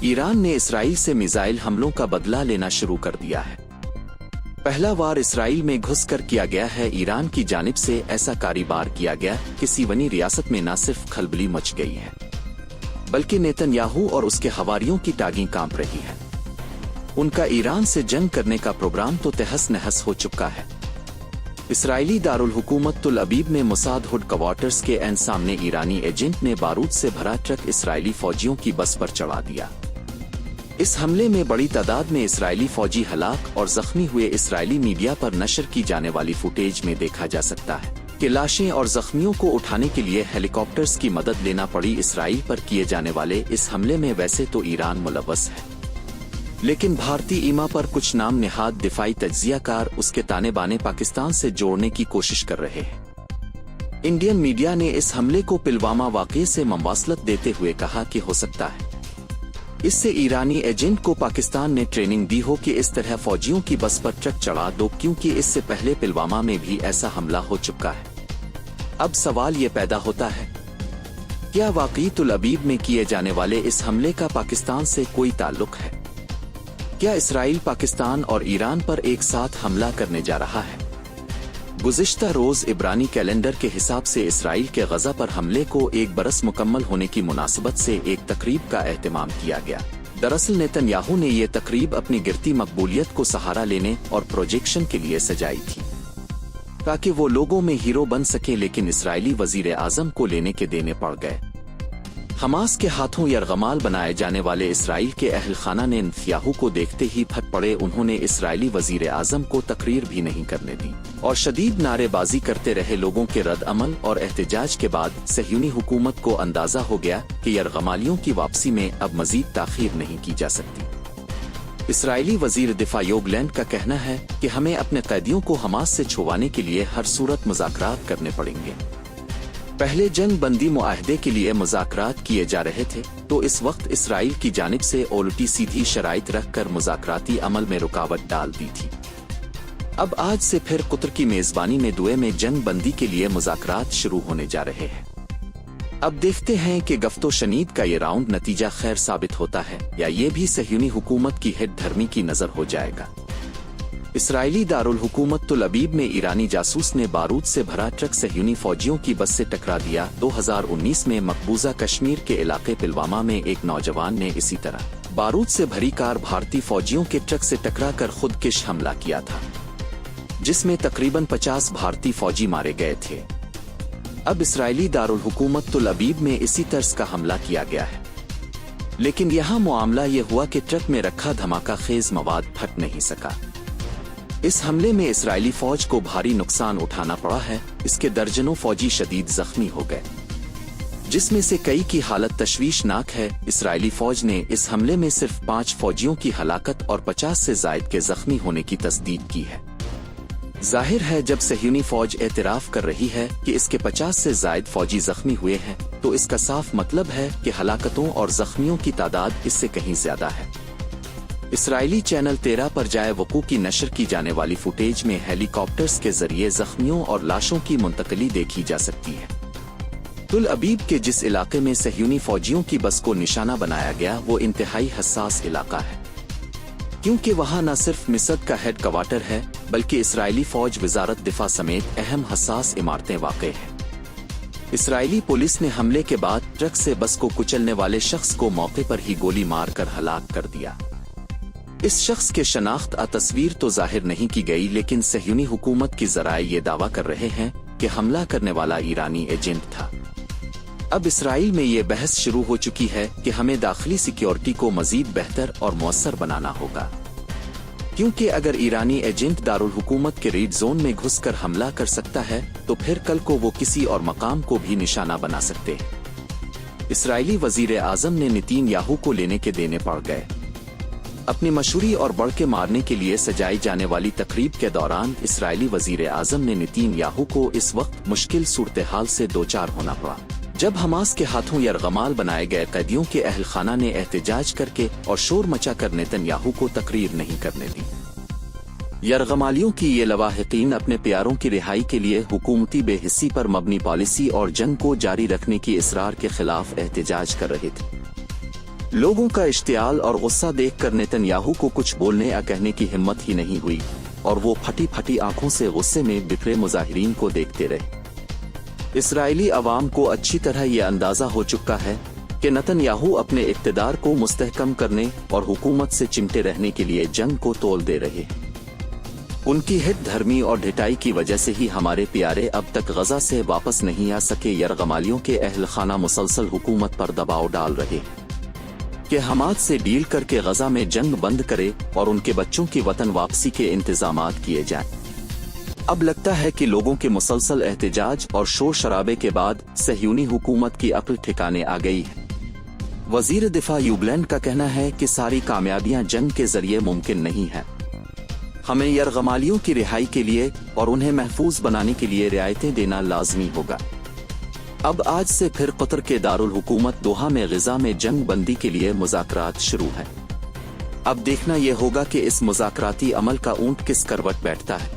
Iran ने Israel से missile हमलों का बदला लेना शुरू कर दिया है। पहला वार इसराइल में घुसकर किया गया है। ईरान की जानिब से ऐसा कारोबार किया गया कि सिवनी रियासत में न सिर्फ खलबली मच गई है बल्कि नेतन्याहू और उसके हवारियों की टांगें कांप रही है। उनका ईरान से जंग करने का प्रोग्राम तो तहस नहस हो चुका है। इसराइली दारुल हुकूमत तुल अबीब में मोसाद हुड क्वार्टर्स के एन सामने ईरानी एजेंट ने बारूद से भरा ट्रक इसराइली फौजियों की बस पर चढ़ा दिया। इस हमले में बड़ी तादाद में इसराइली फौजी हलाक और जख्मी हुए। इसराइली मीडिया पर नशर की जाने वाली फुटेज में देखा जा सकता है कि लाशें और जख्मियों को उठाने के लिए हेलीकॉप्टर्स की मदद लेना पड़ी। इसराइल पर किए जाने वाले इस हमले में वैसे तो ईरान मुलव्वस है, लेकिन भारतीय ईमा पर कुछ नाम निहाद दिफाई तज्जियाकार उसके ताने बाने पाकिस्तान से जोड़ने की कोशिश कर रहे हैं। इंडियन मीडिया ने इस हमले को पुलवामा वाक़ये से मवासलत देते हुए कहा कि हो सकता है इससे ईरानी एजेंट को पाकिस्तान ने ट्रेनिंग दी हो कि इस तरह फौजियों की बस पर ट्रक चढ़ा दो, क्योंकि इससे पहले पुलवामा में भी ऐसा हमला हो चुका है। अब सवाल ये पैदा होता है, क्या वाकई तुल अबीब में किए जाने वाले इस हमले का पाकिस्तान से कोई ताल्लुक है? क्या इसराइल पाकिस्तान और ईरान पर एक साथ हमला करने जा रहा है? गुज़िश्ता रोज इब्रानी कैलेंडर के हिसाब से इसराइल के गजा पर हमले को 1 बरस मुकम्मल होने की मुनासबत से एक तकरीब का एहतमाम किया गया। दरअसल नेतन्याहू ने ये तकरीब अपनी गिरती मकबूलियत को सहारा लेने और प्रोजेक्शन के लिए सजाई थी ताकि वो लोगों में हीरो बन सके, लेकिन इसराइली वजीर आजम को लेने के देने पड़ गए। हमास के हाथों यरगमाल बनाए जाने वाले इसराइल के अहल खाना ने नेतन्याहू को देखते ही फट पड़े। उन्होंने इसराइली वजीर आजम को तकरीर भी नहीं करने दी और शदीद नारेबाजी करते रहे। लोगों के रद्द अमल और एहतजाज के बाद सह्यूनी हुकूमत को अंदाजा हो गया कि यरगमालियों की वापसी में अब मजीद ताखीर नहीं की जा सकती। इसराइली वजीर दिफा योव गैलेंट का कहना है कि हमें अपने कैदियों को हमास से छुड़वाने के लिए हर सूरत मुज़ाकरात करने पड़ेंगे। पहले जंग बंदी मुआहदे के लिए मुज़ाकरात किए जा रहे थे, तो इस वक्त इसराइल की जानिब से उल्टी सीधी शराइत रखकर मुज़ाकराती अमल में रुकावट डाल दी थी। अब आज से फिर कतर की मेज़बानी में दुए में जंग बंदी के लिए मुज़ाकरात शुरू होने जा रहे हैं। अब देखते हैं कि गफ्तो शनीद का ये राउंड नतीजा खैर साबित होता है या ये भी सह्यूनी हुकूमत की हिट धर्मी की नजर हो जाएगा। इसराइली दारुल हुकूमत तुल अबीब में ईरानी जासूस ने बारूद से भरा ट्रक सह्यूनी फौजियों की बस से टकरा दिया। 2019 में मकबूजा कश्मीर के इलाके पुलवामा में एक नौजवान ने इसी तरह बारूद से भरी कार भारतीय फौजियों के ट्रक से टकराकर खुदकुश हमला किया था, जिसमें तकरीबन 50 भारतीय फौजी मारे गए थे। अब इसराइली दारुल हुकूमत तुल अबीब में इसी तर्ज का हमला किया गया है, लेकिन यहाँ मामला ये हुआ कि ट्रक में रखा धमाका खेज मवाद फट नहीं सका। इस हमले में इसराइली फौज को भारी नुकसान उठाना पड़ा है। इसके दर्जनों फौजी शदीद जख्मी हो गए, जिसमें से कई की हालत तशवीशनाक है। इसराइली फौज ने इस हमले में सिर्फ 5 फौजियों की हलाकत और 50 से जायद के जख्मी होने की तस्दीक की है। जाहिर है जब सह्यूनी फौज एतराफ कर रही है कि इसके 50 से जायद फौजी जख्मी हुए हैं, तो इसका साफ मतलब है कि हलाकतों और जख्मियों की तादाद इससे कहीं ज्यादा है। इसराइली चैनल 13 पर जाए वकू की नशर की जाने वाली फुटेज में हेलीकॉप्टर्स के जरिए जख्मियों और लाशों की मुंतकली देखी जा सकती है। तुल अबीब के जिस इलाके में सह्यूनी फौजियों की बस को निशाना बनाया गया वो इंतहाई हसास इलाका है, क्योंकि वहां न सिर्फ मिस्र का हेड क्वार्टर है बल्कि इसराइली फौज वजारत दिफा समेत अहम हसास इमारतें वाक़ हैं। इसराइली पुलिस ने हमले के बाद ट्रक से बस को कुचलने वाले शख्स को मौके पर ही गोली मारकर हलाक कर दिया। इस शख्स के शनाख्त तस्वीर तो जाहिर नहीं की गई, लेकिन सह्यूनी हुकूमत की ज़राए ये दावा कर रहे हैं कि हमला करने वाला ईरानी एजेंट था। अब इसराइल में ये बहस शुरू हो चुकी है कि हमें दाखिली सिक्योरिटी को मजीद बेहतर और मौसर बनाना होगा, क्योंकि अगर ईरानी एजेंट दारुल हुकूमत के रेड जोन में घुसकर हमला कर सकता है तो फिर कल को वो किसी और मकाम को भी निशाना बना सकते हैं। इसराइली वजीर आजम ने नेतन्याहू को लेने के देने पड़ गए। अपनी मशहूरी और बढ़ के मारने के लिए सजाई जाने वाली तकरीब के दौरान इसराइली वजीर आजम ने नेतन्याहू को इस वक्त मुश्किल सूरत हाल से दो चार होना पड़ा, जब हमास के हाथों यरगमाल बनाए गए कैदियों के अहल खाना ने एहतजाज करके और शोर मचा कर नेतन्याहू को तकरीर नहीं करने दी। यरगमालियों की ये लवाहिकीन अपने प्यारों की रिहाई के लिए हुकूमती बेहिस्सी पर मबनी पॉलिसी और जंग को जारी रखने की इसरार के खिलाफ एहतजाज कर रहे थे। लोगों का इश्तियाल और गुस्सा देखकर नेतन्याहू को कुछ बोलने या कहने की हिम्मत ही नहीं हुई और वो फटी फटी आंखों से गुस्से में बिखरे मुजाहिरीन को देखते रहे। इस्राएली अवाम को अच्छी तरह यह अंदाजा हो चुका है कि नेतन्याहू अपने इक़्तिदार को मुस्तहकम करने और हुकूमत से चिमटे रहने के लिए जंग को तोल दे रहे हैं। उनकी हित धर्मी और ढिठाई की वजह से ही हमारे प्यारे अब तक गजा से वापस नहीं आ सके। यरगमालियों के अहल खाना मुसलसल हुकूमत पर दबाव डाल रहे कि हमास से डील करके गजा में जंग बंद करे और उनके बच्चों की वतन वापसी के इंतजामात किए जाएं। अब लगता है कि लोगों के मुसलसल एहतजाज और शोर शराबे के बाद सहयूनी हुकूमत की अक्ल ठिकाने आ गई है। वजीर दिफा यूबलैंड का कहना है कि सारी कामयाबियां जंग के जरिए मुमकिन नहीं है। हमें यरगमालियों की रिहाई के लिए और उन्हें महफूज बनाने के लिए रियायतें देना लाजमी होगा। अब आज से फिर कतर के दारुल हुकूमत दोहा में ग़ज़ा में जंग बंदी के लिए मुज़ाकरात शुरू है। अब देखना यह होगा कि इस मुज़ाकराती अमल का ऊंट किस करवट बैठता है।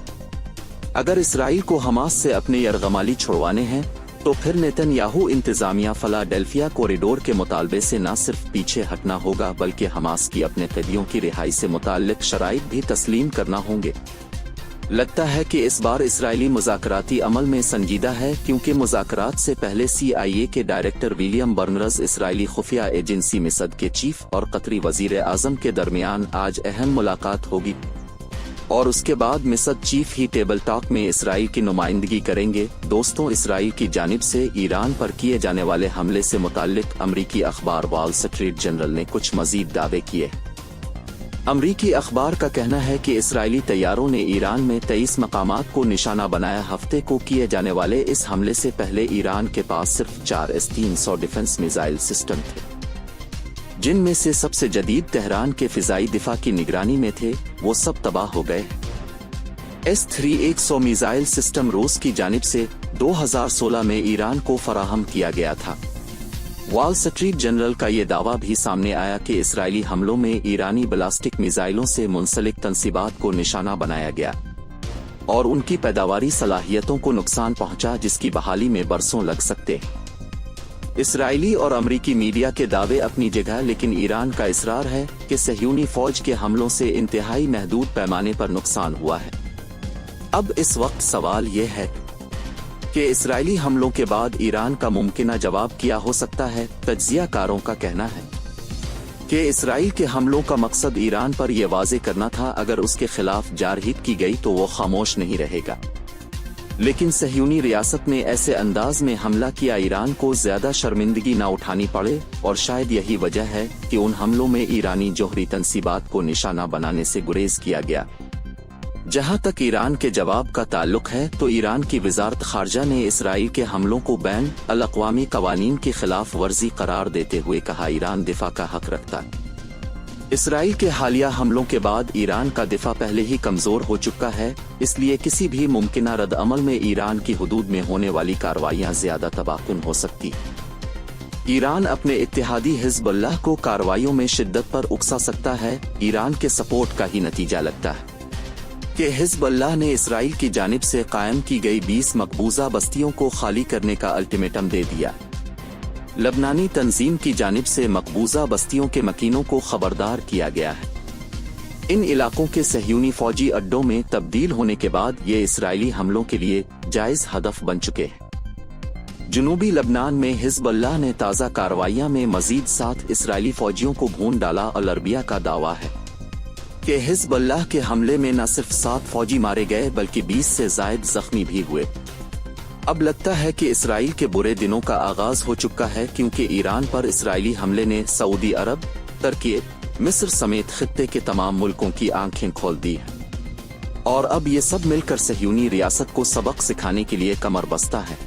अगर इसराइल को हमास से अपने यरगमाली छुड़वाने हैं तो फिर नेतन्याहू इंतजामिया फ़िलाडेल्फिया कॉरिडोर के मुतालबे से न सिर्फ पीछे हटना होगा बल्कि हमास की अपने कैदियों की रिहाई से मुताल्लिक शराइत भी तस्लीम करना होंगे। लगता है कि इस बार इसराइली मुज़ाकराती अमल में संजीदा है, क्योंकि मुज़ाकरात से पहले CIA के डायरेक्टर विलियम बर्नर्स, इसराइली खुफिया एजेंसी मिसद के चीफ और कतरी वजीर आज़म के दरमियान आज अहम मुलाकात होगी और उसके बाद मिसद चीफ ही टेबल टॉक में इसराइल की नुमाइंदगी करेंगे। दोस्तों, इसराइल की जानिब से ईरान पर किए जाने वाले हमले से मुताल्लिक अमरीकी अखबार वॉल स्ट्रीट जर्नल ने कुछ मजीद दावे किए। अमरीकी अखबार का कहना है कि इसराइली तैयारों ने ईरान में 23 मकामात को निशाना बनाया। हफ्ते को किए जाने वाले इस हमले से पहले ईरान के पास सिर्फ 4 S-300 डिफेंस मिसाइल सिस्टम थे, जिनमें से सबसे जदीद तेहरान के फिजाई दिफा की निगरानी में थे। वो सब तबाह हो गए। S-300 मिसाइल सिस्टम रूस की जानिब से 2016 में ईरान को फराहम किया गया था। वॉल स्ट्रीट जर्नल का ये दावा भी सामने आया कि इसराइली हमलों में ईरानी बैलिस्टिक मिसाइलों से मुंसलिक तंसीबात को निशाना बनाया गया और उनकी पैदावारी सलाहियतों को नुकसान पहुंचा, जिसकी बहाली में बरसों लग सकते। इसराइली और अमरीकी मीडिया के दावे अपनी जगह, लेकिन ईरान का इसरार है कि सहयूनी फौज के हमलों से इंतहाई महदूद पैमाने पर नुकसान हुआ है। अब इस वक्त सवाल यह है कि इसराइली हमलों के बाद ईरान का मुमकिना जवाब क्या हो सकता है। तज्जियाकारों का कहना है कि इसराइल के हमलों का मकसद ईरान पर यह वाज़े करना था, अगर उसके खिलाफ जारहिद की गई तो वो खामोश नहीं रहेगा। लेकिन सहयूनी रियासत ने ऐसे अंदाज में हमला किया ईरान को ज्यादा शर्मिंदगी न उठानी पड़े, और शायद यही वजह है कि उन हमलों में ईरानी जोहरी तंसीबात को निशाना बनाने से गुरेज किया गया। जहां तक ईरान के जवाब का ताल्लुक है तो ईरान की वजारत खारजा ने इसराइल के हमलों को बैन अल-अक़वामी कवानीन की खिलाफ वर्जी करार देते हुए कहा, ईरान दिफा का हक रखता है। इसराइल के हालिया हमलों के बाद ईरान का दिफा पहले ही कमजोर हो चुका है, इसलिए किसी भी मुमकिना रद्द अमल में ईरान की हुदूद में होने वाली कार्रवाइयां ज्यादा तबाहकुन हो सकती। ईरान अपने इत्तेहादी हिज़्बुल्लाह को कार्रवाइयों में शिद्दत पर उकसा सकता है। ईरान के सपोर्ट का ही नतीजा लगता है कि हिज़्बुल्लाह ने इसराइल की जानिब से कायम की गई 20 मकबूजा बस्तियों को खाली करने का अल्टीमेटम दे दिया। लबनानी तंजीम की जानिब से मकबूजा बस्तियों के मकीनों को खबरदार किया गया है। इन इलाकों के सहयूनी फौजी अड्डों में तब्दील होने के बाद ये इसराइली हमलों के लिए जायज हदफ बन चुके हैं। जनूबी लबनान में हिज़्बुल्लाह ने ताज़ा कार्रवाइयां में मजीद 7 इसराइली फौजियों को भून डाला। अल अरबिया का दावा है कि हिज़्बुल्लाह के हमले में न सिर्फ 7 फौजी मारे गए बल्कि 20 से ज़ायद जख्मी भी हुए। अब लगता है कि इसराइल के बुरे दिनों का आगाज हो चुका है, क्योंकि ईरान पर इसराइली हमले ने सऊदी अरब, तुर्की, मिस्र समेत खित्ते के तमाम मुल्कों की आंखें खोल दी हैं और अब ये सब मिलकर सहयूनी रियासत को सबक सिखाने के लिए कमर बस्ता है।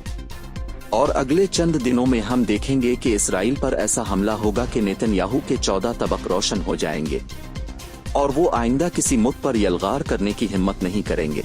और अगले चंद दिनों में हम देखेंगे कि इसराइल पर ऐसा हमला होगा कि नेतन्याहू के 14 तबक रोशन हो जाएंगे और वो आइंदा किसी मुल्क पर यलगार करने की हिम्मत नहीं करेंगे।